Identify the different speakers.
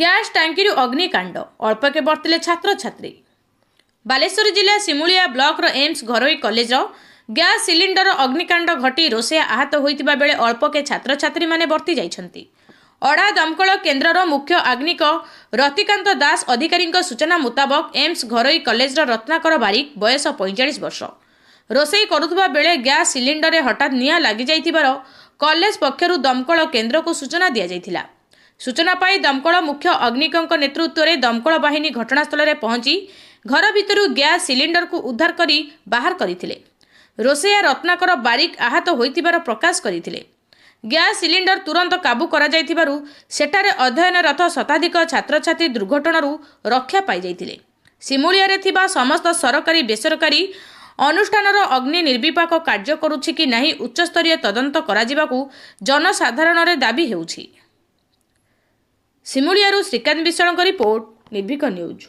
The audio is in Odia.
Speaker 1: ଗ୍ୟାସ୍ ଟାଙ୍କିରୁ ଅଗ୍ନିକାଣ୍ଡ ଅଳ୍ପକେ ବର୍ତ୍ତିଲେ ଛାତ୍ରଛାତ୍ରୀ। ବାଲେଶ୍ୱର ଜିଲ୍ଲା ସିମୁଳିଆ ବ୍ଲକର ଏମ୍ସ ଘରୋଇ କଲେଜର ଗ୍ୟାସ୍ ସିଲିଣ୍ଡର ଅଗ୍ନିକାଣ୍ଡ ଘଟି ରୋଷେଇଆ ଆହତ ହୋଇଥିବା ବେଳେ ଅଳ୍ପକେ ଛାତ୍ରଛାତ୍ରୀମାନେ ବର୍ତ୍ତି ଯାଇଛନ୍ତି। ଅଡ଼ା ଦମକଳ କେନ୍ଦ୍ରର ମୁଖ୍ୟ ଆଗ୍ନିକ ରତିକାନ୍ତ ଦାସ ଅଧିକାରୀଙ୍କ ସୂଚନା ମୁତାବକ ଏମ୍ସ ଘରୋଇ କଲେଜର ରତ୍ନାକର ବାରିକ ବୟସ 45 ବର୍ଷ ରୋଷେଇ କରୁଥିବା ବେଳେ ଗ୍ୟାସ୍ ସିଲିଣ୍ଡରରେ ହଠାତ୍ ନିଆଁ ଲାଗିଯାଇଥିବାର କଲେଜ ପକ୍ଷରୁ ଦମକଳ କେନ୍ଦ୍ରକୁ ସୂଚନା ଦିଆଯାଇଥିଲା। ସୂଚନା ପାଇ ଦମକଳ ମୁଖ୍ୟ ଅଗ୍ନିକଙ୍କ ନେତୃତ୍ୱରେ ଦମକଳ ବାହିନୀ ଘଟଣାସ୍ଥଳରେ ପହଞ୍ଚି ଘର ଭିତରୁ ଗ୍ୟାସ୍ ସିଲିଣ୍ଡରକୁ ଉଦ୍ଧାର କରି ବାହାର କରିଥିଲେ। ରୋଷେଇଆ ରତ୍ନାକର ବାରିକ ଆହତ ହୋଇଥିବାର ପ୍ରକାଶ କରିଥିଲେ। ଗ୍ୟାସ୍ ସିଲିଣ୍ଡର ତୁରନ୍ତ କାବୁ କରାଯାଇଥିବାରୁ ସେଠାରେ ଅଧ୍ୟୟନରତ ଶତାଧିକ ଛାତ୍ରଛାତ୍ରୀ ଦୁର୍ଘଟଣାରୁ ରକ୍ଷା ପାଇଯାଇଥିଲେ। ସିମୁଳିଆରେ ଥିବା ସମସ୍ତ ସରକାରୀ ବେସରକାରୀ ଅନୁଷ୍ଠାନର ଅଗ୍ନି ନିର୍ବିପାକ କାର୍ଯ୍ୟ କରୁଛି କି ନାହିଁ ଉଚ୍ଚସ୍ତରୀୟ ତଦନ୍ତ କରାଯିବାକୁ ଜନସାଧାରଣରେ ଦାବି ହେଉଛି। ସିମୁଳିଆରୁ ଶ୍ରୀକାନ୍ତ ବିଶ୍ୱାଳଙ୍କ ରିପୋର୍ଟ, ନିର୍ଭୀକ ନ୍ୟୁଜ୍।